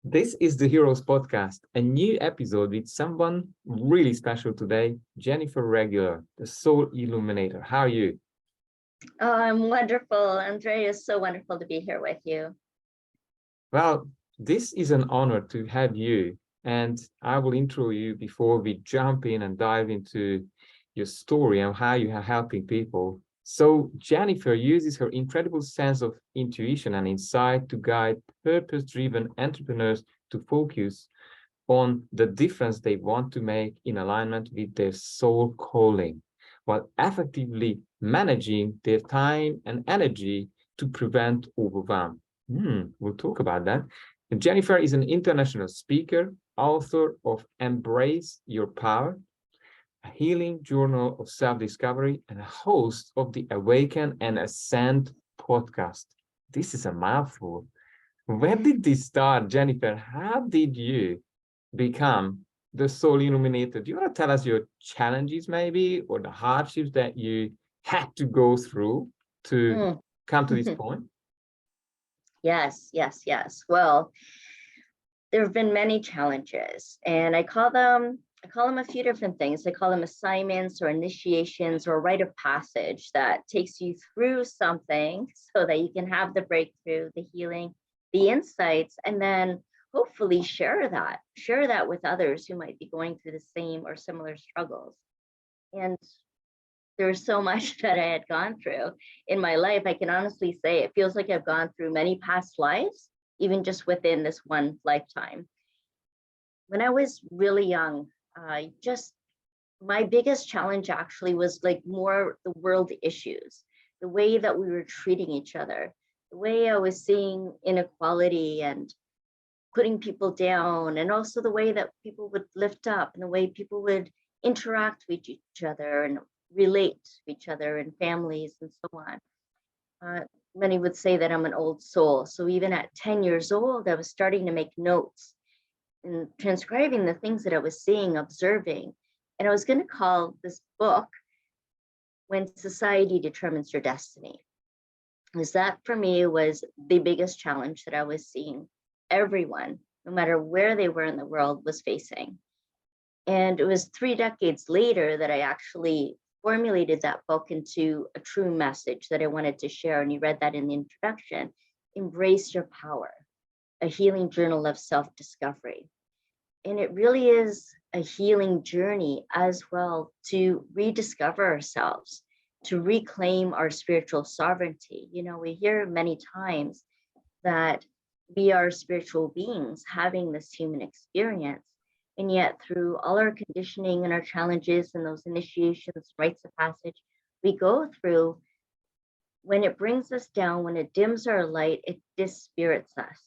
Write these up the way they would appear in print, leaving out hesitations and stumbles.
This is the Heroes Podcast, a new episode with someone really special today, Jennifer Regular, the Soul Illuminator. How are you? Oh, I'm wonderful. Andrea, it's so wonderful to be here with you. Well, this is an honor to have you, and I will intro you before we jump in and dive into your story and how you are helping people. So, Jennifer uses her incredible sense of intuition and insight to guide purpose-driven entrepreneurs to focus on the difference they want to make in alignment with their soul calling, while effectively managing their time and energy to prevent overwhelm. We'll talk about that. And Jennifer is an international speaker, author of Embrace Your Power, a healing journal of self-discovery, and a host of the Awaken and Ascend podcast. This is a mouthful. Where did this start, Jennifer? How did you become the Soul Illuminator? Do you want to tell us your challenges, maybe, or the hardships that you had to go through to come to this point? Yes. Well, there have been many challenges, and I call them a few different things. I call them assignments or initiations or rite of passage that takes you through something so that you can have the breakthrough, the healing, the insights, and then hopefully share that with others who might be going through the same or similar struggles. And there's so much that I had gone through in my life. I can honestly say it feels like I've gone through many past lives, even just within this one lifetime. When I was really young, just my biggest challenge actually was like more the world issues, the way that we were treating each other, the way I was seeing inequality and putting people down, and also the way that people would lift up and the way people would interact with each other and relate to each other and families and so on. Many would say that I'm an old soul. So even at 10 years old, I was starting to make notes and transcribing the things that I was seeing, observing. And I was going to call this book When Society Determines Your Destiny. Because that for me was the biggest challenge that I was seeing everyone, no matter where they were in the world, was facing. And it was 3 decades later that I actually formulated that book into a true message that I wanted to share. And you read that in the introduction. Embrace Your Power, a healing journal of self-discovery. And it really is a healing journey as well to rediscover ourselves, to reclaim our spiritual sovereignty. You know, we hear many times that we are spiritual beings having this human experience. And yet through all our conditioning and our challenges and those initiations, rites of passage we go through, when it brings us down, when it dims our light, it dispirits us.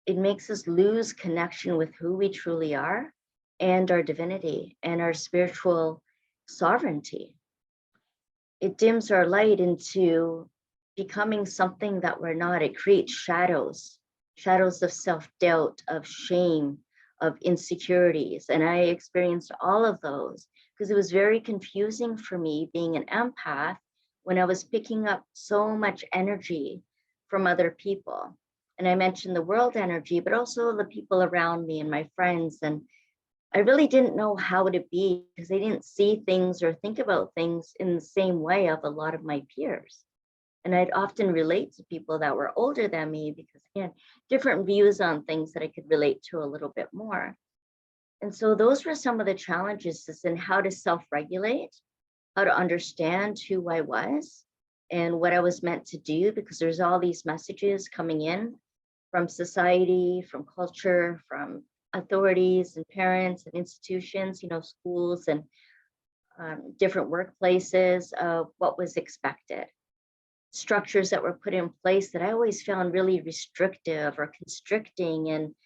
It makes us lose connection with who we truly are and our divinity and our spiritual sovereignty. It dims our light into becoming something that we're not. It creates shadows of self-doubt, of shame, of insecurities. And I experienced all of those because it was very confusing for me being an empath when I was picking up so much energy from other people. And I mentioned the world energy, but also the people around me and my friends. And I really didn't know how to be because I didn't see things or think about things in the same way of a lot of my peers. And I'd often relate to people that were older than me because, again, different views on things that I could relate to a little bit more. And so those were some of the challenges, is in how to self-regulate, how to understand who I was and what I was meant to do, because there's all these messages coming in from society, from culture, from authorities and parents and institutions, you know, schools and different workplaces of what was expected. Structures that were put in place that I always found really restrictive or constricting, and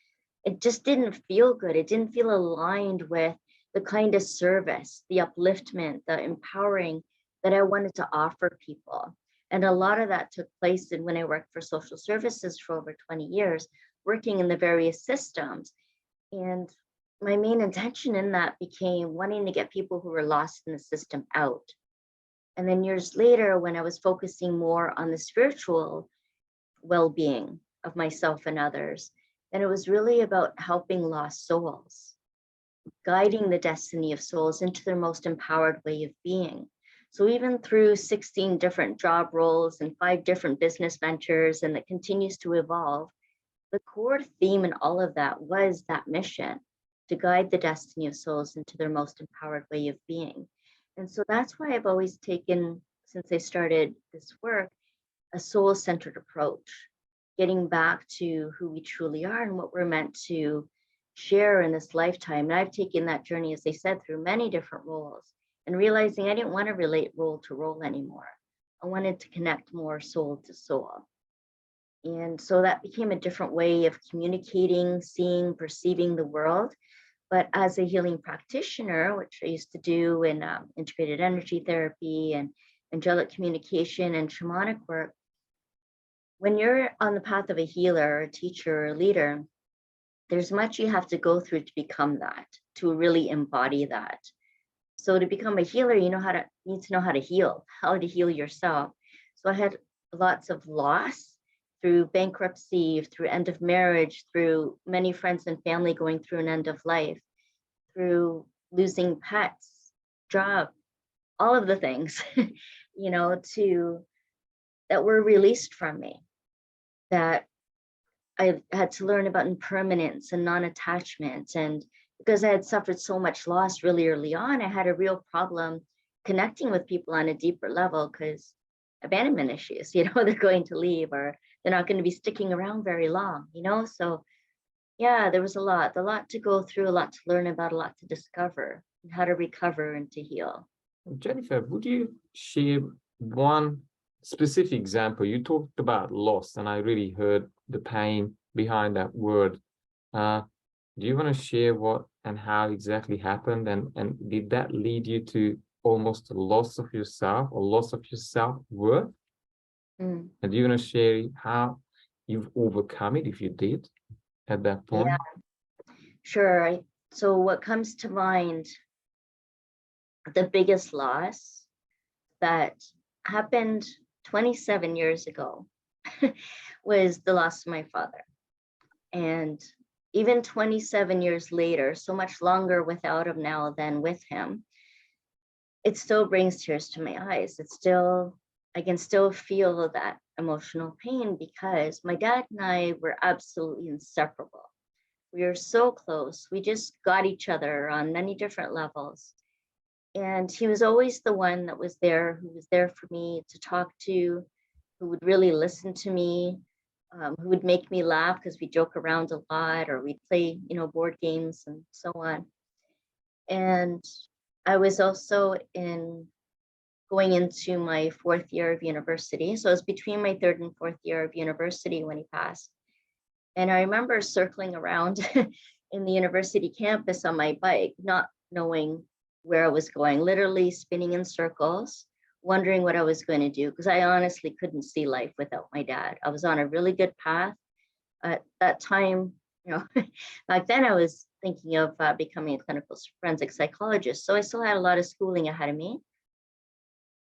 it just didn't feel good. It didn't feel aligned with the kind of service, the upliftment, the empowering that I wanted to offer people. And a lot of that took place when I worked for social services for over 20 years, working in the various systems. And my main intention in that became wanting to get people who were lost in the system out. And then years later, when I was focusing more on the spiritual well-being of myself and others, And it was really about helping lost souls, guiding the destiny of souls into their most empowered way of being. So even through 16 different job roles and 5 different business ventures, and that continues to evolve, the core theme in all of that was that mission to guide the destiny of souls into their most empowered way of being. And so that's why I've always taken, since I started this work, a soul-centered approach, getting back to who we truly are and what we're meant to share in this lifetime. And I've taken that journey, as I said, through many different roles and realizing I didn't want to relate role to role anymore. I wanted to connect more soul to soul. And so that became a different way of communicating, seeing, perceiving the world. But as a healing practitioner, which I used to do in integrated energy therapy and angelic communication and shamanic work, when you're on the path of a healer, a teacher, or a leader, there's much you have to go through to become that, to really embody that. So to become a healer, you need to know how to heal yourself. So I had lots of loss through bankruptcy, through end of marriage, through many friends and family going through an end of life, through losing pets, job, all of the things, that were released from me, that I had to learn about impermanence and non-attachment. And because I had suffered so much loss really early on, I had a real problem connecting with people on a deeper level because abandonment issues, they're going to leave or they're not going to be sticking around very long, So yeah, there was a lot to go through, a lot to learn about, a lot to discover, and how to recover and to heal. Jennifer, would you share one specific example? You talked about loss, and I really heard the pain behind that word. Do you want to share what and how exactly happened? And did that lead you to almost a loss of yourself or loss of your self-worth? Mm. And do you want to share how you've overcome it, if you did, at that point? Yeah, sure. So what comes to mind, the biggest loss that happened 27 years ago was the loss of my father. And even 27 years later, so much longer without him now than with him, it still brings tears to my eyes. I can still feel that emotional pain because my dad and I were absolutely inseparable. We were so close. We just got each other on many different levels. And he was always the one that was there, who was there for me to talk to, who would really listen to me, who would make me laugh because we joke around a lot or we'd play, board games and so on. And I was also going into my 4th year of university. So I was between my 3rd and 4th year of university when he passed. And I remember circling around in the university campus on my bike, not knowing where I was going, literally spinning in circles, wondering what I was going to do, because I honestly couldn't see life without my dad. I was on a really good path. At that time, back then I was thinking of becoming a clinical forensic psychologist. So I still had a lot of schooling ahead of me.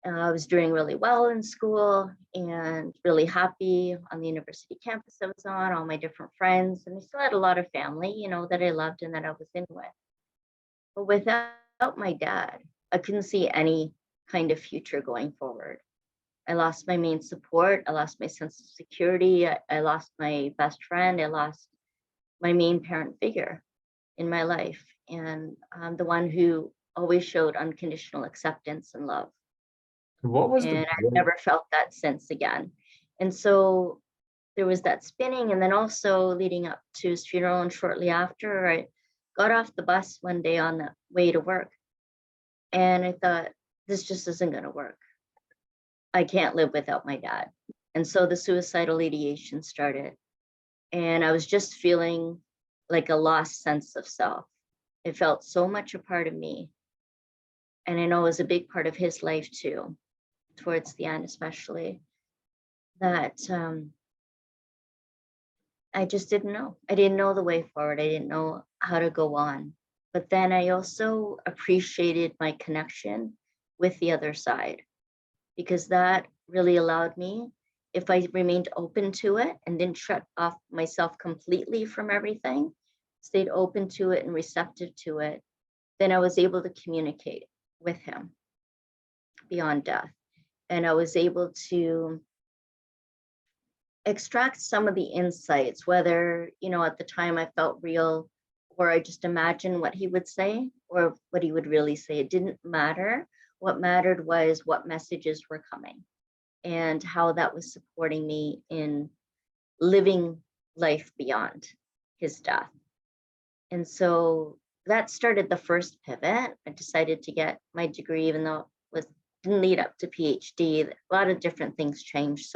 I was doing really well in school and really happy on the university campus I was on, all my different friends, and I still had a lot of family, that I loved and that I was in with. But without my dad, I couldn't see any kind of future going forward. I lost my main support. I lost my sense of security. I lost my best friend. I lost my main parent figure in my life, and the one who always showed unconditional acceptance and love. What was And I've never felt that since again. And so there was that spinning, and then also leading up to his funeral and shortly after, I got off the bus one day on the way to work, and I thought, this just isn't going to work. I can't live without my dad. And so the suicidal ideation started, and I was just feeling like a lost sense of self. It felt so much a part of me, and I know it was a big part of his life too, towards the end especially, that I just didn't know. I didn't know the way forward. I didn't know how to go on. But then I also appreciated my connection with the other side, because that really allowed me if I remained open to it and didn't shut off myself completely from everything, stayed open to it and receptive to it, then I was able to communicate with him beyond death. And I was able to extract some of the insights, whether, at the time I felt real or I just imagined what he would say or what he would really say. It didn't matter. What mattered was what messages were coming and how that was supporting me in living life beyond his death. And so that started the first pivot. I decided to get my degree, even though it didn't lead up to PhD. A lot of different things changed.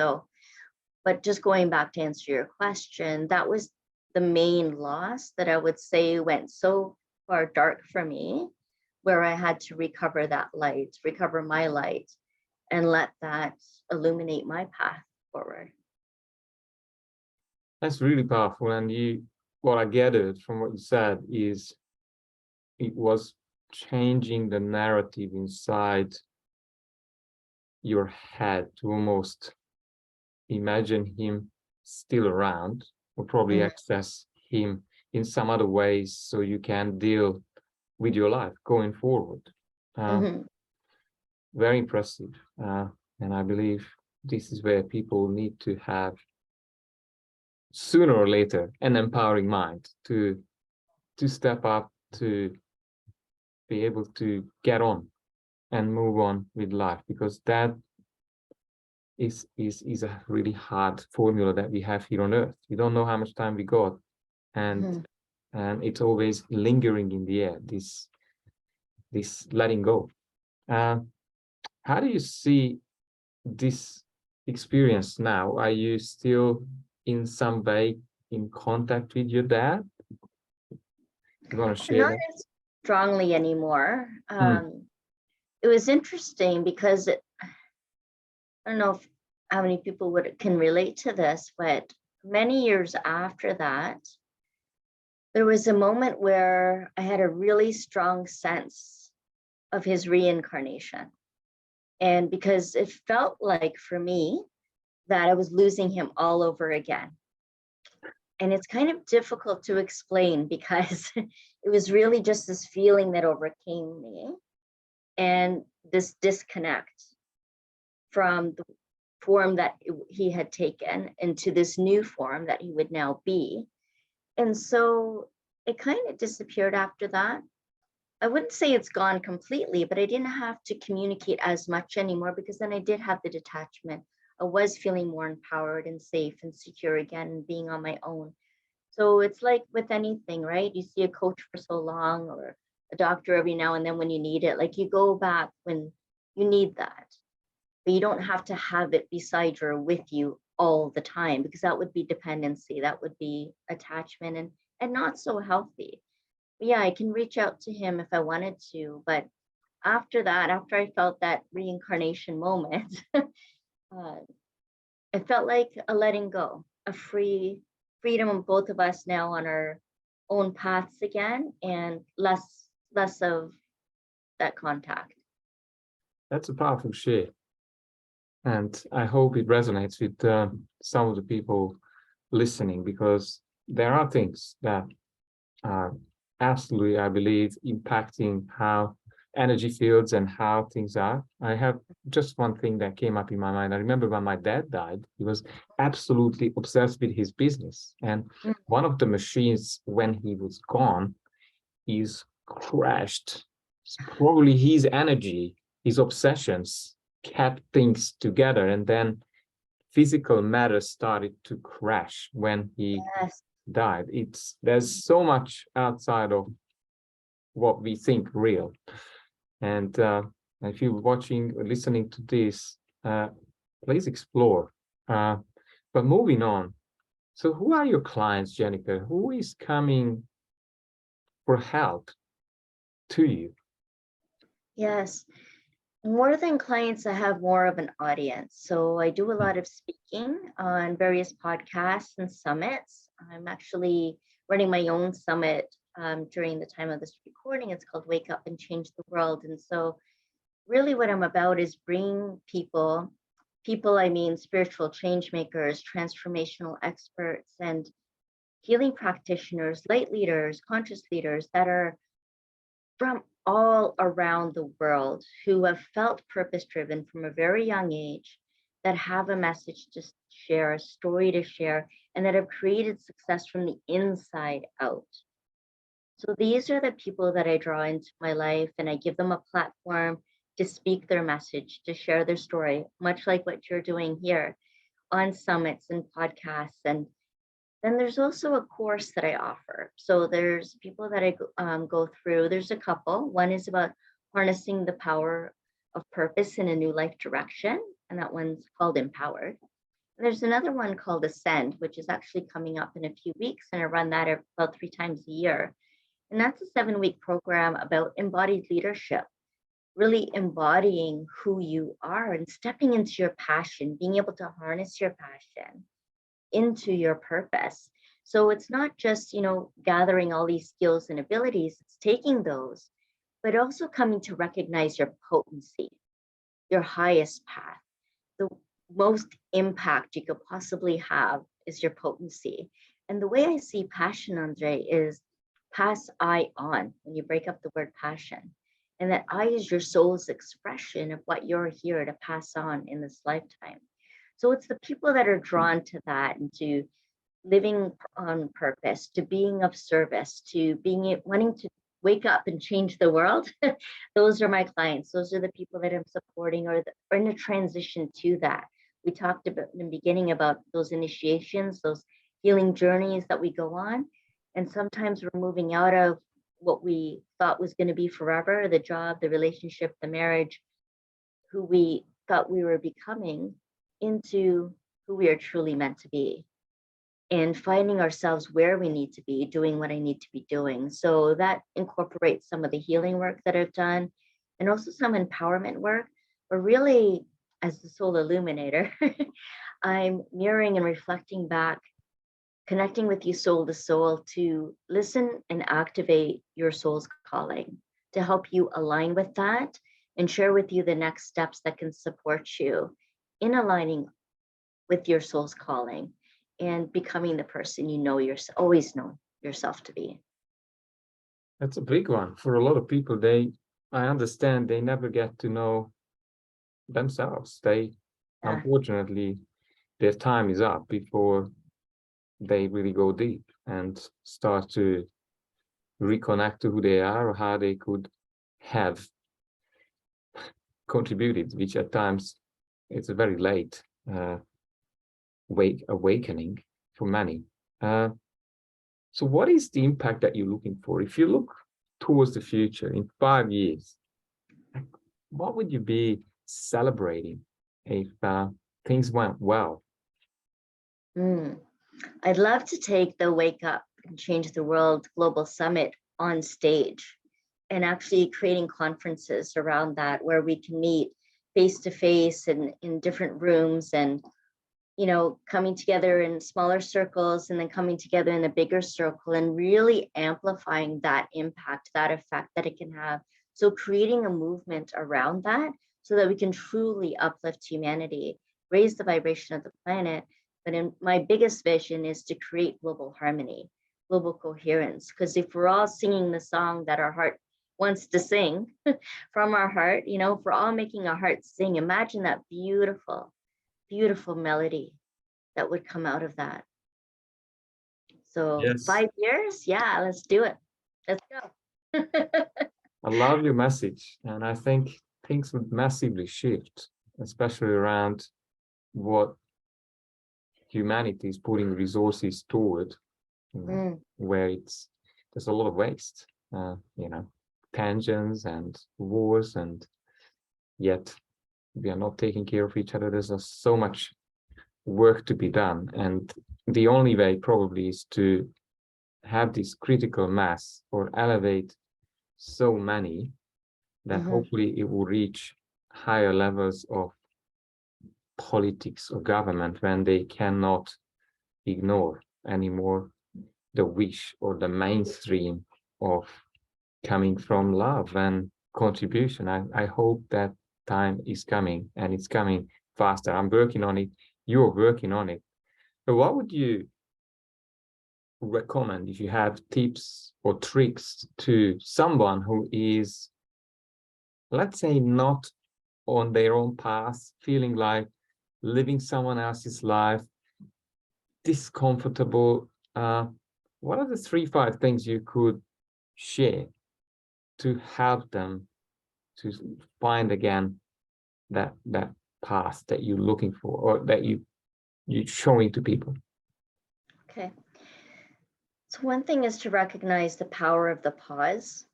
But just going back to answer your question, that was the main loss that I would say went so far dark for me, where I had to recover that light, recover my light, and let that illuminate my path forward. That's really powerful. And what I gathered from what you said is it was changing the narrative inside your head to almost imagine him still around, or probably access him in some other ways so you can deal with your life going forward. Very impressive. And I believe this is where people need to have, sooner or later, an empowering mind to step up, to be able to get on and move on with life, because that is a really hard formula that we have here on earth. We don't know how much time we got, and it's always lingering in the air, this letting go. How do you see this experience now? Are you still in some way in contact with your dad? You want to share Not that? as strongly anymore. It was interesting because I don't know how many people can relate to this, but many years after that, there was a moment where I had a really strong sense of his reincarnation. And because it felt like for me that I was losing him all over again. And it's kind of difficult to explain because it was really just this feeling that overcame me and this disconnect from the form that he had taken into this new form that he would now be. And so it kind of disappeared after that. I wouldn't say it's gone completely, but I didn't have to communicate as much anymore because then I did have the detachment. I was feeling more empowered and safe and secure again and being on my own. So it's like with anything, right? You see a coach for so long or a doctor every now and then when you need it, like you go back when you need that, but you don't have to have it beside you or with you all the time because that would be dependency, that would be attachment and not so healthy. But yeah, I can reach out to him if I wanted to, but after that, after I felt that reincarnation moment, it felt like a letting go, a freedom of both of us now on our own paths again, and less of that contact. That's a powerful share. And I hope it resonates with some of the people listening, because there are things that are absolutely, I believe, impacting how energy fields and how things are. I have just one thing that came up in my mind. I remember when my dad died, he was absolutely obsessed with his business. And one of the machines, when he was gone, is crashed. It's probably his energy, his obsessions kept things together, and then physical matter started to crash when he died. There's so much outside of what we think real. And if you're watching or listening to this, please explore. But moving on, so who are your clients, Jennifer? Who is coming for help to you? Yes. More than clients, I have more of an audience. So I do a lot of speaking on various podcasts and summits. I'm actually running my own summit during the time of this recording. It's called Wake Up and Change the World. And so really what I'm about is bringing people people, I mean spiritual change makers, transformational experts, and healing practitioners, light leaders, conscious leaders that are from all around the world who have felt purpose driven from a very young age, that have a message to share, a story to share, and that have created success from the inside out. So these are the people that I draw into my life, and I give them a platform to speak their message, to share their story, much like what you're doing here on summits and podcasts. And then there's also a course that I offer. So there's people that I go through. There's a couple. One is about harnessing the power of purpose in a new life direction, and that one's called Empowered. And there's another one called Ascend, which is actually coming up in a few weeks, and I run that about 3 times a year. And that's a 7-week program about embodied leadership, really embodying who you are and stepping into your passion, being able to harness your passion into your purpose. So it's not just, gathering all these skills and abilities, it's taking those, but also coming to recognize your potency, your highest path. The most impact you could possibly have is your potency. And the way I see passion, Andre, is pass I on when you break up the word passion. And that I is your soul's expression of what you're here to pass on in this lifetime. So it's the people that are drawn to that and to living on purpose, to being of service, to wanting to wake up and change the world. Those are my clients. Those are the people that I'm supporting or in a transition to that. We talked about in the beginning about those initiations, those healing journeys that we go on. And sometimes we're moving out of what we thought was going to be forever, the job, the relationship, the marriage, who we thought we were becoming, into who we are truly meant to be, and finding ourselves where we need to be, doing what I need to be doing. So that incorporates some of the healing work that I've done and also some empowerment work. But really, as the Soul Illuminator, I'm mirroring and reflecting back, connecting with you soul to soul to listen and activate your soul's calling, to help you align with that and share with you the next steps that can support you in aligning with your soul's calling and becoming the person always know yourself to be. That's a big one. For a lot of people, I understand they never get to know themselves. Unfortunately, their time is up before they really go deep and start to reconnect to who they are or how they could have contributed, which at times it's a very late awakening for many. So what is the impact that you're looking for? If you look towards the future in 5 years, what would you be celebrating if things went well? I'd love to take the Wake Up and Change the World Global Summit on stage and actually creating conferences around that where we can meet face to face and in different rooms, and coming together in smaller circles and then coming together in a bigger circle and really amplifying that impact, that effect that it can have. So creating a movement around that so that we can truly uplift humanity, raise the vibration of the planet. But in my biggest vision is to create global harmony, global coherence. Because if we're all singing the song that our heart wants to sing from our heart, if we're all making our hearts sing, imagine that beautiful, beautiful melody that would come out of that. So yes. 5 years, yeah, let's do it. Let's go. I love your message, and I think things would massively shift, especially around what humanity is putting resources toward, where there's a lot of waste, tensions and wars, and yet we are not taking care of each other. There's so much work to be done, and the only way probably is to have this critical mass or elevate so many that hopefully it will reach higher levels of politics or government when they cannot ignore anymore the wish or the mainstream of coming from love and contribution. I hope that time is coming, and it's coming faster. I'm working on it. You're working on it. But what would you recommend if you have tips or tricks to someone who is, let's say, not on their own path, feeling like living someone else's life, discomfortable? What are the 3-5 things you could share to help them to find again that path that you're looking for, or that you're showing to people? Okay. So one thing is to recognize the power of the pause.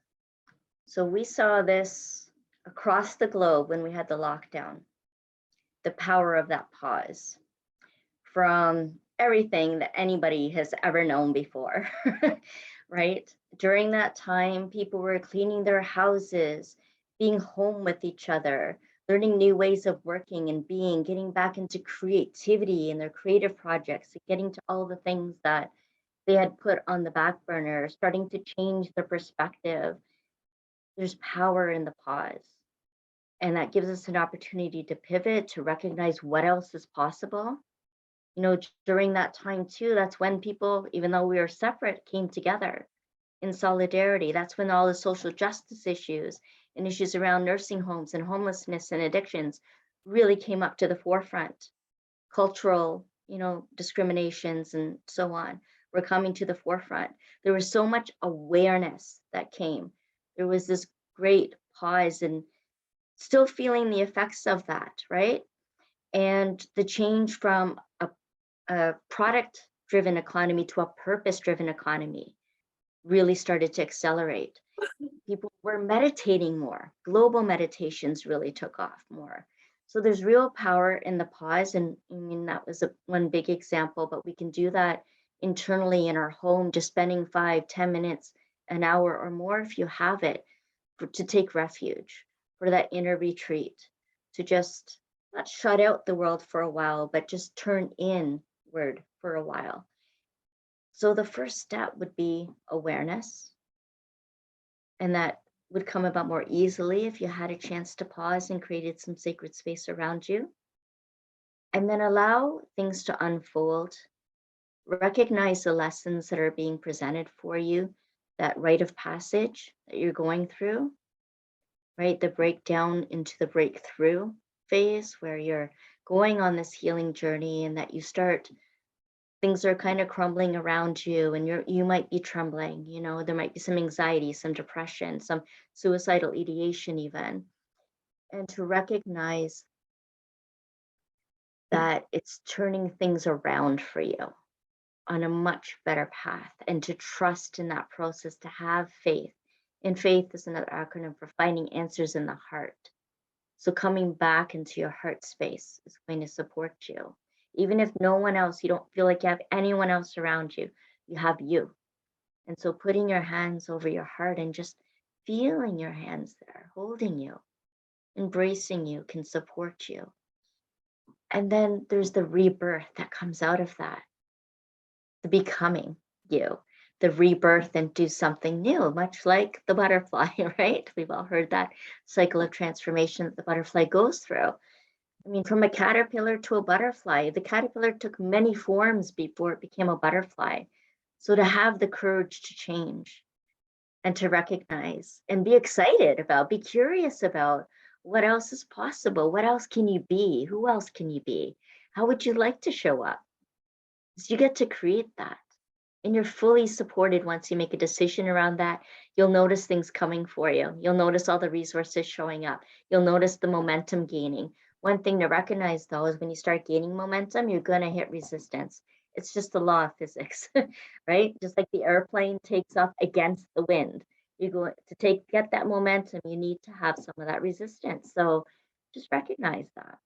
So we saw this across the globe when we had the lockdown, the power of that pause from everything that anybody has ever known before, right? During that time, people were cleaning their houses, being home with each other, learning new ways of working and being, getting back into creativity and their creative projects, getting to all the things that they had put on the back burner, starting to change their perspective. There's power in the pause. And that gives us an opportunity to pivot, to recognize what else is possible. You know, during that time too, that's when people, even though we were separate, came together in solidarity. That's when all the social justice issues and issues around nursing homes and homelessness and addictions really came up to the forefront. Cultural, you know, discriminations and so on were coming to the forefront. There was so much awareness that came. There was this great pause and still feeling the effects of that, right? And the change from a product driven economy to a purpose driven economy really started to accelerate. People were meditating more. Global meditations really took off more. So there's real power in the pause. And I mean, that was one big example, but we can do that internally in our home, just spending 5-10 minutes, an hour or more if you have it, to take refuge, for that inner retreat, to just not shut out the world for a while, but just turn inward for a while. So the first step would be awareness. And that would come about more easily if you had a chance to pause and created some sacred space around you. And then allow things to unfold. Recognize the lessons that are being presented for you, that rite of passage that you're going through, right? The breakdown into the breakthrough phase where you're going on this healing journey, and that you start, things are kind of crumbling around you and you might be trembling, you know, there might be some anxiety, some depression, some suicidal ideation even. And to recognize that it's turning things around for you on a much better path, and to trust in that process, to have faith. And faith is another acronym for finding answers in the heart. So coming back into your heart space is going to support you. Even if no one else, you don't feel like you have anyone else around you, you have you. And so putting your hands over your heart and just feeling your hands there, holding you, embracing you, can support you. And then there's the rebirth that comes out of that, the becoming you, the rebirth into something new, much like the butterfly, right? We've all heard that cycle of transformation that the butterfly goes through. I mean, from a caterpillar to a butterfly, the caterpillar took many forms before it became a butterfly. So to have the courage to change and to recognize and be excited about, be curious about what else is possible. What else can you be? Who else can you be? How would you like to show up? So you get to create that. And you're fully supported once you make a decision around that. You'll notice things coming for you. You'll notice all the resources showing up. You'll notice the momentum gaining. One thing to recognize though is when you start gaining momentum, you're going to hit resistance. It's just the law of physics, right? Just like the airplane takes off against the wind. You're going to get that momentum, you need to have some of that resistance. So just recognize that,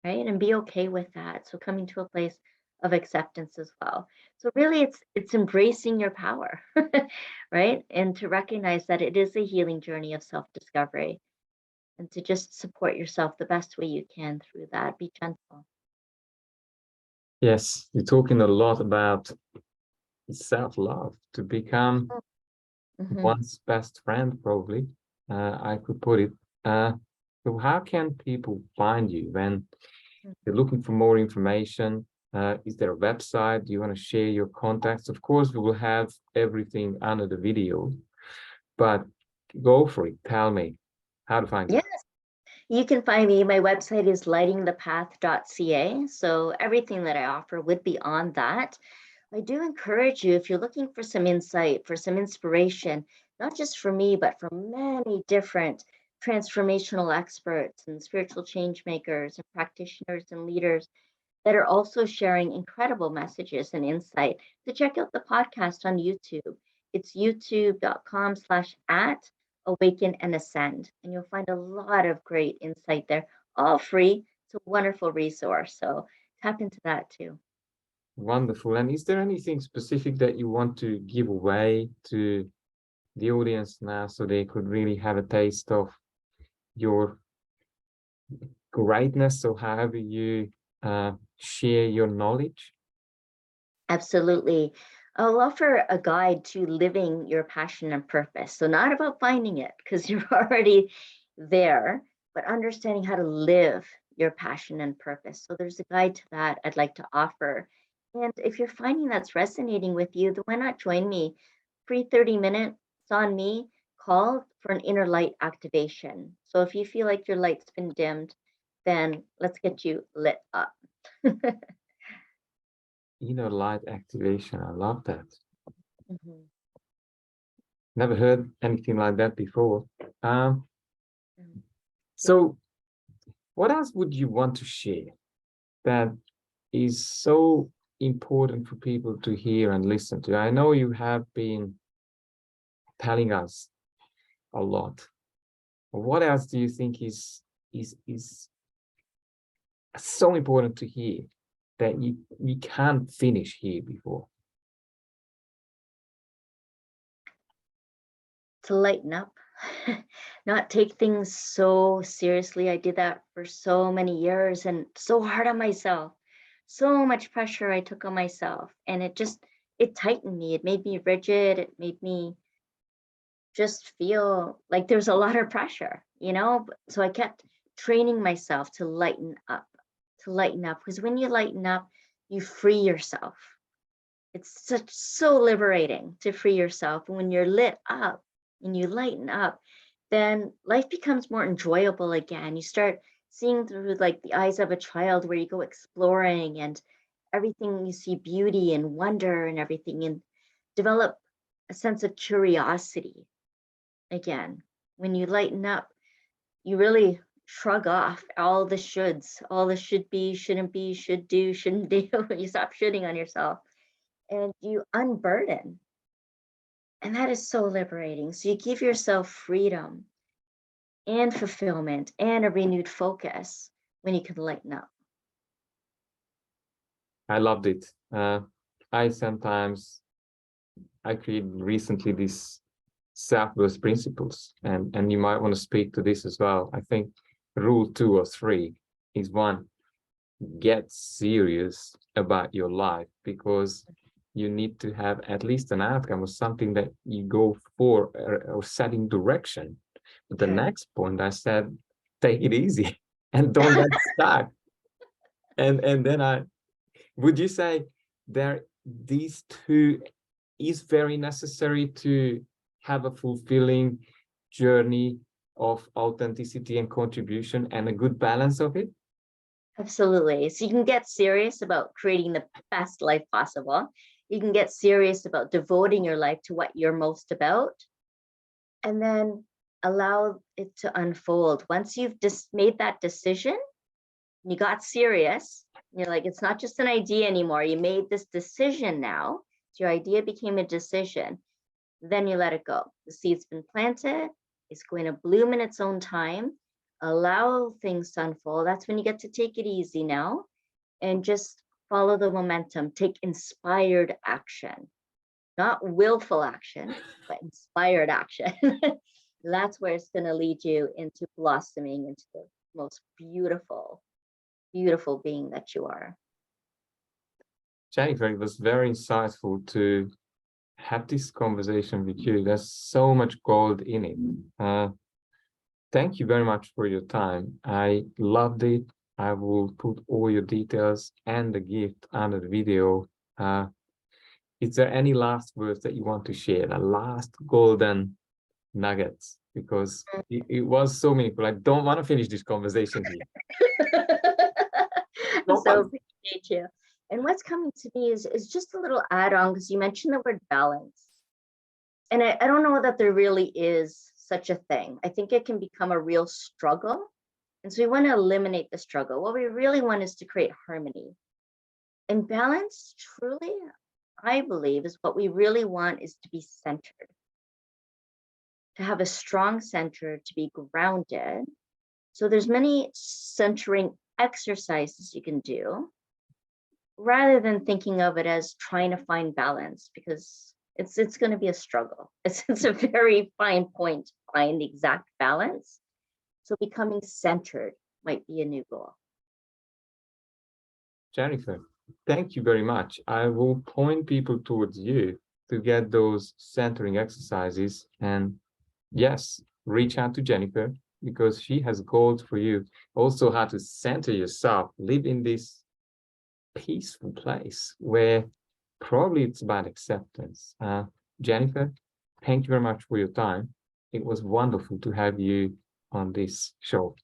right? And be okay with that. So coming to a place of acceptance as well. So really it's embracing your power, right? And to recognize that it is a healing journey of self-discovery, and to just support yourself the best way you can through that. Be gentle. Yes, you're talking a lot about self-love, to become Mhm. one's best friend, probably. I could put it. So how can people find you when They're looking for more information. Is there a website? Do you want to share your contacts? Of course, we will have everything under the video, but go for it. Tell me how to find you. Yes, you can find me. My website is lightingthepath.ca. So everything that I offer would be on that. I do encourage you, if you're looking for some insight, for some inspiration, not just for me, but for many different transformational experts and spiritual change makers and practitioners and leaders that are also sharing incredible messages and insight, to check out the podcast on YouTube. It's youtube.com/at Awaken and Ascend. And you'll find a lot of great insight there, all free. It's a wonderful resource. So tap into that too. Wonderful. And is there anything specific that you want to give away to the audience now so they could really have a taste of your greatness, or however you share your knowledge? Absolutely. I'll offer a guide to living your passion and purpose. So, not about finding it because you're already there, but understanding how to live your passion and purpose. So, there's a guide to that I'd like to offer. And if you're finding that's resonating with you, then why not join me? Free 30 minutes on me, call for an inner light activation. So, if you feel like your light's been dimmed, then let's get you lit up. Inner light activation. I love that. Mhm. Never heard anything like that before. Mhm. So what else would you want to share that is so important for people to hear and listen to? I know you have been telling us a lot. What else do you think is so important to hear that we can't finish here before? To lighten up, not take things so seriously. I did that for so many years and so hard on myself. So much pressure I took on myself. And it tightened me. It made me rigid. It made me just feel like there's a lot of pressure, you know? So I kept training myself to lighten up, to lighten up. Because when you lighten up, you free yourself. It's so liberating to free yourself. And when you're lit up and you lighten up, then life becomes more enjoyable again. You start seeing through like the eyes of a child, where you go exploring and everything, you see beauty and wonder and everything, and develop a sense of curiosity again. When you lighten up, you really shrug off all the shoulds, all the should be, should do, shouldn't do. You stop shooting on yourself and you unburden. And that is so liberating. So you give yourself freedom and fulfillment and a renewed focus when you can lighten up. I loved it. I sometimes I created recently these self-worth principles, and you might want to speak to this as well. I think rule 2 or 3 is: 1, get serious about your life, because you need to have at least an outcome or something that you go for, or setting direction. But the Sure. next point I said, take it easy and don't get stuck. And then would you say there these two is very necessary to have a fulfilling journey of authenticity and contribution, and a good balance of it? Absolutely. So you can get serious about creating the best life possible. You can get serious about devoting your life to what you're most about, and then allow it to unfold. Once you've just made that decision, you got serious, you're like, it's not just an idea anymore. You made this decision now. So your idea became a decision. Then you let it go. The seed's been planted. It's going to bloom in its own time. Allow things to unfold. That's when you get to take it easy now and just follow the momentum. Take inspired action, not willful action, but inspired action. That's where it's going to lead you into blossoming into the most beautiful, beautiful being that you are. Jennifer, it was very insightful to have this conversation with you. There's so much gold in it. Thank you very much for your time. I loved it. I will put all your details and the gift under the video. Is there any last words that you want to share? The last golden nuggets, because it was so meaningful. I don't want to finish this conversation here. So appreciate you. And what's coming to me is just a little add-on, because you mentioned the word balance. And I don't know that there really is such a thing. I think it can become a real struggle. And so we want to eliminate the struggle. What we really want is to create harmony. And balance, truly, I believe, is what we really want is to be centered, to have a strong center, to be grounded. So there's many centering exercises you can do, rather than thinking of it as trying to find balance, because it's going to be a struggle. It's a very fine point to find the exact balance. So becoming centered might be a new goal. Jennifer, thank you very much. I will point people towards you to get those centering exercises. And yes, reach out to Jennifer, because she has goals for you. Also, how to center yourself, live in this peaceful place where probably it's about acceptance. Jennifer, thank you very much for your time. It was wonderful to have you on this show.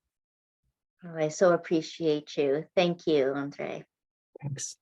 Oh, I so appreciate you. Thank you, Andre. Thanks.